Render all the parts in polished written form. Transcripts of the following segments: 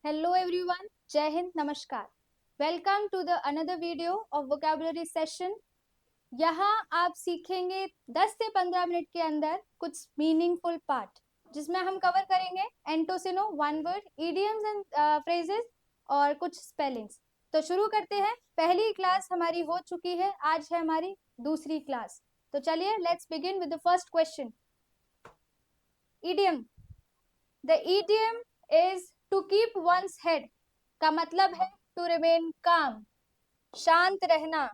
Hello everyone, जय हिंद, नमस्कार. Welcome to the another video of vocabulary session. यहाँ आप सीखेंगे 10 से 15 मिनट के अंदर कुछ मीनिंगफुल पार्ट जिसमें हम कवर करेंगे एंटोसिनो, one word, idioms and phrases और कुछ स्पेलिंग्स. तो शुरू करते हैं. पहली क्लास हमारी हो चुकी है, आज है हमारी दूसरी क्लास. तो चलिए let's begin with the first question. Idiom. The idiom is to keep one's head का मतलब है टू रिमेन काम, शांत रहना.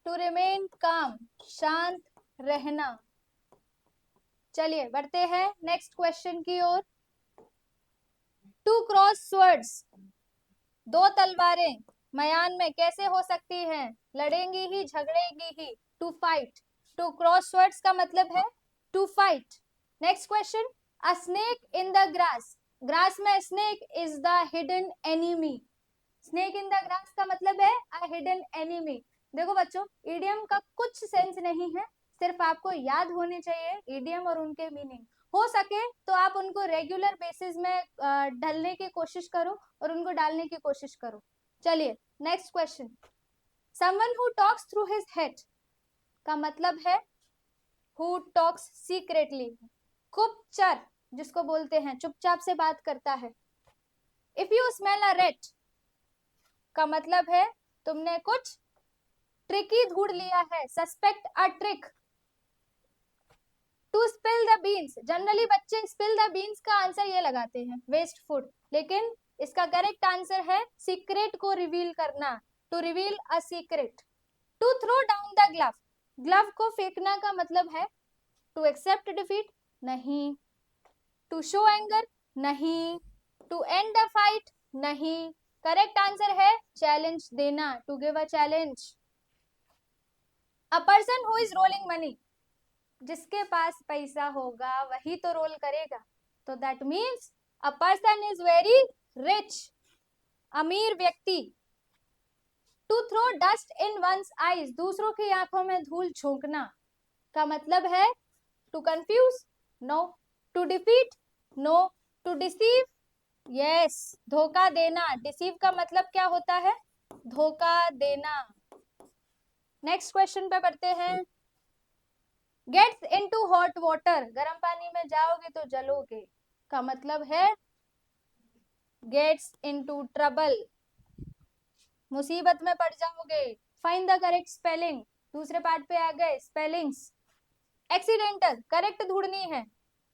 टू रिमेन काम, शांत रहना. चलिए बढ़ते हैं नेक्स्ट क्वेश्चन की ओर. टू क्रॉस स्वर्ड्स, दो तलवारें मैदान में कैसे हो सकती हैं? लड़ेंगी ही, झगड़ेंगी ही. To fight. To cross swords का मतलब है to fight. Next question. A snake in the grass. Grass में snake is the hidden enemy. Snake in the grass का मतलब है अ हिडन एनिमी. देखो बच्चों, ईडियम का कुछ सेंस नहीं है, सिर्फ आपको याद होने चाहिए ईडियम और उनके मीनिंग. हो सके तो आप उनको रेगुलर बेसिस में ढलने की कोशिश करो और उनको डालने की कोशिश करो. चलिए next question. Someone who talks through his head का मतलब है हु टॉक्स सीक्रेटली. गुप्तचर जिसको बोलते हैं, चुपचाप से बात करता है. If you smell a rat का मतलब है तुमने कुछ ट्रिकी ढूंढ लिया है, suspect a trick. To spill the beans. Generally बच्चे स्पिल द बीन्स का आंसर ये लगाते हैं वेस्ट फूड, लेकिन इसका करेक्ट आंसर है सीक्रेट को रिवील करना, to reveal a secret. To throw down the glove. Glove को फेंकना का मतलब है टू एक्सेप्ट डिफीट, नहीं. टू शो एंगर, नहीं. टू एंड द फाइट, नहीं. करेक्ट आंसर है चैलेंज देना, to give a challenge. A person who is rolling money. जिसके पास पैसा होगा वही तो रोल करेगा, तो that means a person is very rich, अमीर व्यक्ति. To throw dust in one's eyes. दूसरों की आंखों में धूल झोंकना का मतलब है to confuse, no. To defeat, no. To deceive, yes. धोखा देना. डिसीव का मतलब क्या होता है? धोखा देना. नेक्स्ट क्वेश्चन पे बढ़ते हैं. Gets into hot water. गर्म पानी में जाओगे तो जलोगे का मतलब है गेट्स इनटू ट्रबल, मुसीबत में पड़ जाओगे. Find the correct spelling. दूसरे पार्ट पे आ गए स्पेलिंग्स. एक्सीडेंटल करेक्ट ढूंढनी है.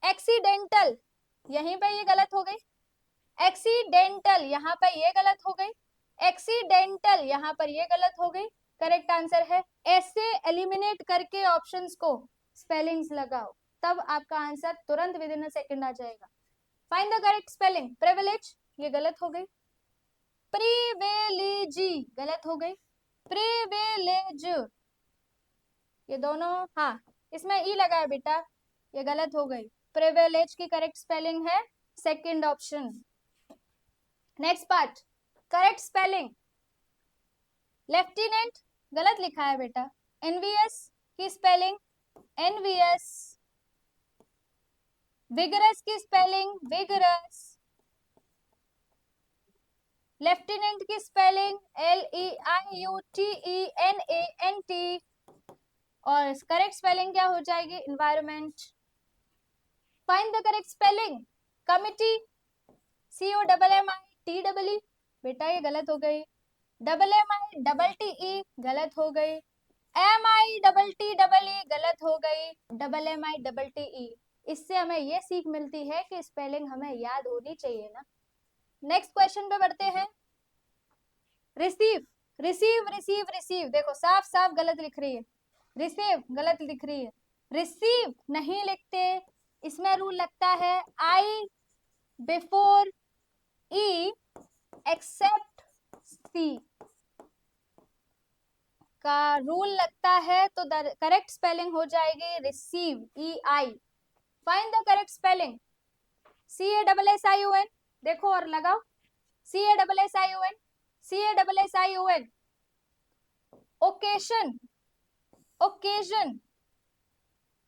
एक्सीडेंटल यहीं पे ये गलत हो गई. एक्सीडेंटल यहाँ पर ये गलत हो गई. एक्सीडेंटल यहाँ पर ये गलत हो गई. करेक्ट आंसर है ऐसे एलिमिनेट करके ऑप्शंस को स्पेलिंग्स लगाओ, तब आपका आंसर तुरंत विद इन अ सेकंड आ जाएगा. Find the correct spelling. Privilege ये गलत हो गई. प्रिविलेजी गलत हो गई. प्रिविलेज ये दोनों, हाँ इसमें ई लगा है बेटा, ये गलत हो गई. प्रिविलेज की करेक्ट स्पेलिंग है second option. Next part. Correct spelling. Lieutenant गलत लिखा है बेटा. एनवीएस की स्पेलिंग एनवीएस. विगरस की स्पेलिंग विगरस. लेफ्टिनेंट की स्पेलिंग LEIUTENANT. और करेक्ट स्पेलिंग क्या हो जाएगी? Environment. Find the correct spelling. Committee COMMITEE बेटा ये गलत हो गई. MMITTE गलत हो गई. MITTEE गलत हो गई. MMITTE. इससे हमें ये सीख मिलती है कि स्पेलिंग हमें याद होनी चाहिए ना. नेक्स्ट क्वेश्चन पे बढ़ते हैं. रिसीव. रिसीव रिसीव रिसीव देखो साफ साफ गलत लिख रही है. रिसीव गलत लिख रही है. रिसीव नहीं लिखते, इसमें रूल लगता है आई बिफोर ई एक्सेप्ट सी का रूल लगता है, तो करेक्ट स्पेलिंग हो जाएगी receive EI. Find the correct spelling. CASSION देखो और लगाओ. CASSION CASSION. ओकेशन ओकेजन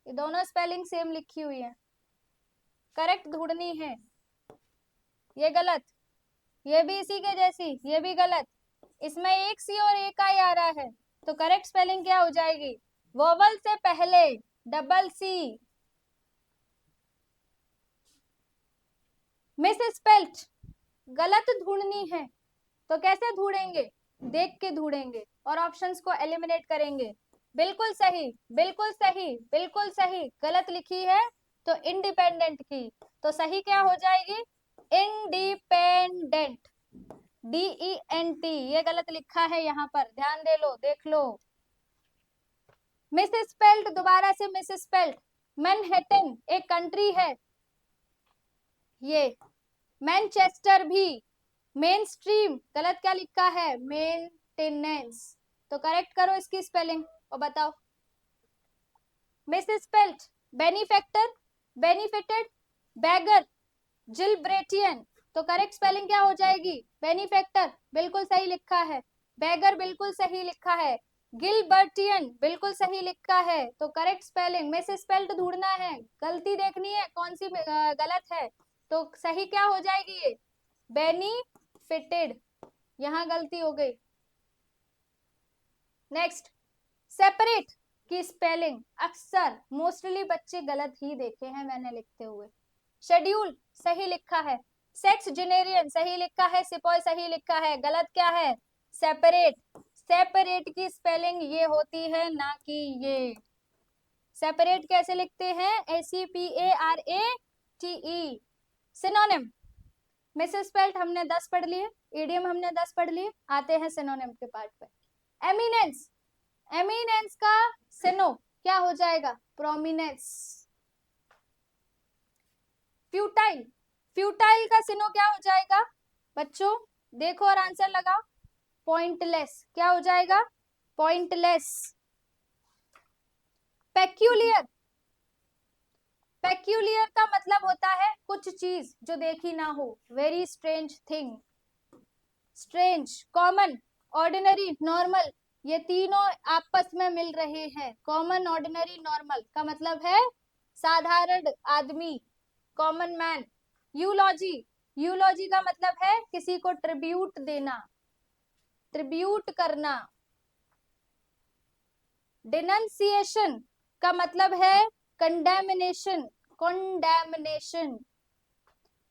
ये दोनों स्पेलिंग सेम लिखी हुई है. करेक्ट ढूंढनी है। ये गलत, ये भी इसी के जैसी, ये भी गलत। इसमें एक सी और एक आई आ रहा है, तो करेक्ट स्पेलिंग क्या हो जाएगी? वोवल से पहले डबल सी। मिस स्पेल्ट, गलत ढूंढनी है तो कैसे ढूंढेंगे? देख के ढूंढेंगे और ऑप्शंस को एलिमिनेट करेंगे। बिल्कुल सही, बिल्कुल सही, बिल्कुल सही। गलत लिखी है तो इंडिपेंडेंट की, तो सही क्या हो जाएगी? Independent, DENT। ये गलत लिखा है यहाँ पर, ध्यान दे लो, देख लो। मिस स्पेल्ट, दोबारा से मिस स्पेल्ट। मैनहट्टन एक कंट्री है, ये मैनचेस्टर भी। मेन स्ट्रीम गलत क्या लिखा है? मेंटेनेंस। तो करेक्ट करो इसकी स्पेलिंग और बताओ। Misspelt, benefactor, benefited, beggar, जिलब्रेटियन। तो करेक्ट स्पेलिंग क्या हो जाएगी? बेनिफेक्टर बिल्कुल सही लिखा है, बैगर बिल्कुल सही लिखा है, गिलबर्टियन बिल्कुल सही लिखा है। तो करेक्ट स्पेलिंग, मिस स्पेल्ट ढूंढना है, गलती देखनी है कौन सी गलत है। तो सही क्या हो जाएगी? ये बेनिफिटेड, यहां गलती हो गई। नेक्स्ट, सेपरेट की स्पेलिंग अक्सर मोस्टली बच्चे गलत ही देखे हैं मैंने लिखते हुए। शेड्यूल सही लिखा है, सेक्स जेनेरियन सही लिखा है, सिपॉय सही लिखा है, गलत क्या है? सेपरेट। सेपरेट की स्पेलिंग ये होती है, ना कि ये। सेपरेट कैसे लिखते हैं? SEPARATE। सिनोनिम, मिस स्पेल्ट हमने 10 पढ़ लिए, इडियम हमने 10 पढ़ लिए, आते हैं सिनोनिम के पार्ट पे। एमिनेंस, एमिनेंस का सिनो क्या हो जाएगा? प्रोमिनेंस। फ्यूटाइल, फ्यूटाइल का सिनो क्या हो जाएगा? बच्चों देखो और आंसर लगाओ। पॉइंटलेस, क्या हो जाएगा? पॉइंटलेस। पेक्यूलियर, पेक्यूलियर का मतलब होता है कुछ चीज जो देखी ना हो, very strange thing. Strange, common, ordinary, normal, ये तीनों आपस में मिल रहे हैं। कॉमन, ऑर्डिनरी, नॉर्मल का मतलब है साधारण आदमी, कॉमन मैन। यूलॉजी, यूलॉजी का मतलब है किसी को ट्रिब्यूट देना, ट्रिब्यूट करना। डिनंसिएशन का मतलब है कंडेमिनेशन, कंडेमिनेशन।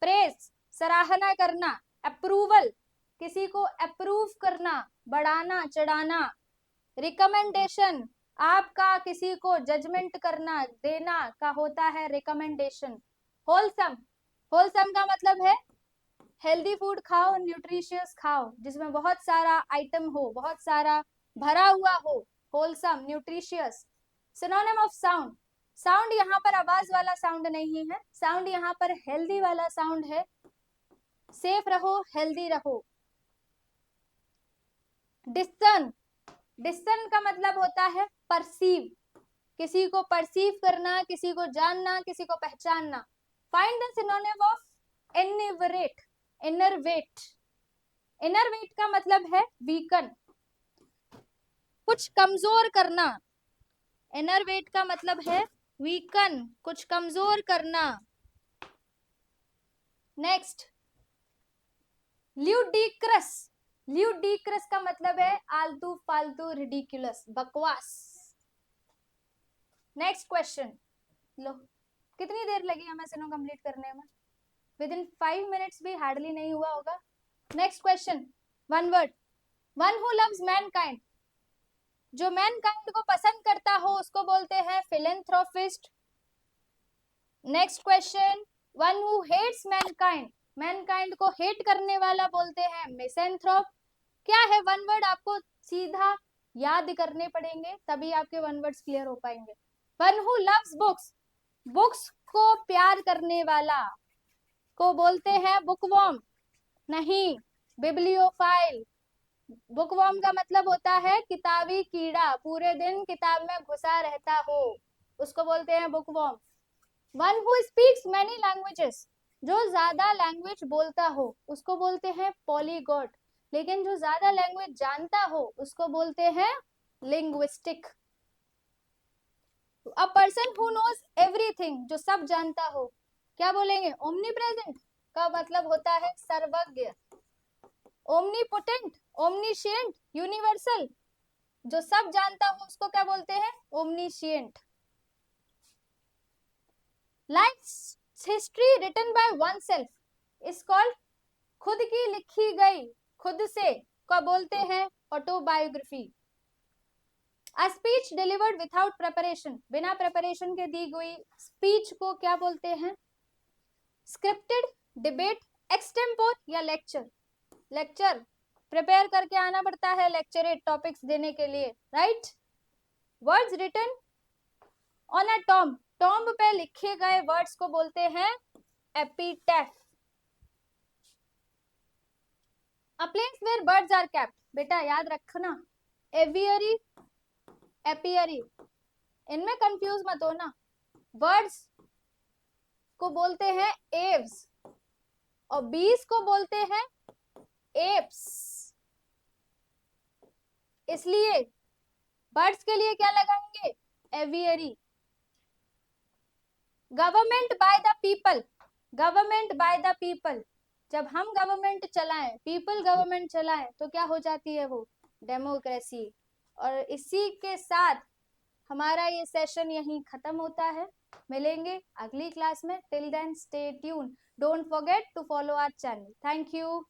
प्रेस, सराहना करना। अप्रूवल, किसी को अप्रूव करना, बढ़ाना, चढ़ाना। रिकमेंडेशन, आपका किसी को जजमेंट करना, देना का होता है रिकमेंडेशन। होलसम, होलसम का मतलब है हेल्दी फूड खाओ, न्यूट्रिशियस खाओ, जिसमें बहुत सारा आइटम हो, बहुत सारा भरा हुआ हो। Wholesome, nutritious. Synonym of sound, sound यहाँ पर आवाज वाला साउंड नहीं है, साउंड यहाँ पर हेल्दी वाला साउंड है। सेफ रहो, हेल्दी रहो। डिस्टर्न, डिस्टर्न का मतलब होता है परसीव, किसी को परसीव करना, किसी को जानना, किसी को पहचानना। Find the synonym of innervate, innervate. Innervate का मतलब है वीकन, कुछ कमजोर करना। इनर्वेट का मतलब है वीकन, कुछ कमजोर करना। नेक्स्ट, ल्यूडिक्रस, ल्यूडिक्रस का मतलब है आलतू फालतू, रिडिकुलस, बकवास। नेक्स्ट क्वेश्चन, लो कितनी देर लगी हमें सिनो कंप्लीट करने में? विद इन 5 मिनट्स भी हार्डली नहीं हुआ होगा। Next question, one word. One who loves mankind, जो मैनकाइंड को पसंद करता हो उसको बोलते हैं philanthropist. Next question, one who hates mankind, mankind को हेट करने वाला बोलते हैं मिसेंथ्रोप। क्या है वन वर्ड? आपको सीधा याद करने पड़ेंगे, तभी आपके वन वर्ड्स क्लियर हो पाएंगे। One who loves books, books को प्यार करने वाला को बोलते हैं बुकवॉर्म, नहीं बिब्लियोफाइल। बुकवॉर्म का मतलब होता है किताबी कीड़ा, पूरे दिन किताब में घुसा रहता हो, उसको बोलते हैं bookworm. One who speaks many languages, जो ज्यादा लैंग्वेज बोलता हो उसको बोलते हैं पॉलीगॉट, लेकिन जो ज्यादा लैंग्वेज जानता हो उसको बोलते हैं linguistic. A person who knows everything, जो सब जानता हो, क्या बोलेंगे? ओमनी प्रेजेंट का मतलब होता है सर्वज्ञ, ओमनीपोटेंट, ओमनीशिएंट, यूनिवर्सल, जो सब जानता हो उसको क्या बोलते हैं? Omniscient. Life history written by one self is called, खुद की लिखी गई, खुद से को बोलते हैं autobiography. A speech delivered without preparation, बिना प्रेपरेशन के दी गई स्पीच को क्या बोलते हैं? स्क्रिप्टेड, डिबेट, एक्सटेम्पोर या लेक्चर? लेक्चर प्रिपेयर करके आना पड़ता है लेक्चरेट टॉपिक्स देने के लिए, right? Words written on a tomb, tomb पे लिखे गए वर्ड्स को बोलते हैं epitaph. A place where birds are kept, बेटा याद रखना, एवियरी, एपियरी, इनमें कंफ्यूज मत हो ना। बर्ड्स को बोलते हैं एव्स और बीस को बोलते हैं एप्स। इसलिए बर्ड्स के लिए क्या लगाएंगे? Aviary. Government by the people, government by the people, जब हम गवर्नमेंट चलाएं, पीपल गवर्नमेंट चलाएं तो क्या हो जाती है? वो डेमोक्रेसी। और इसी के साथ हमारा ये सेशन यहीं खत्म होता है। मिलेंगे अगली क्लास में। Till then stay tuned, don't forget to follow our channel. Thank you.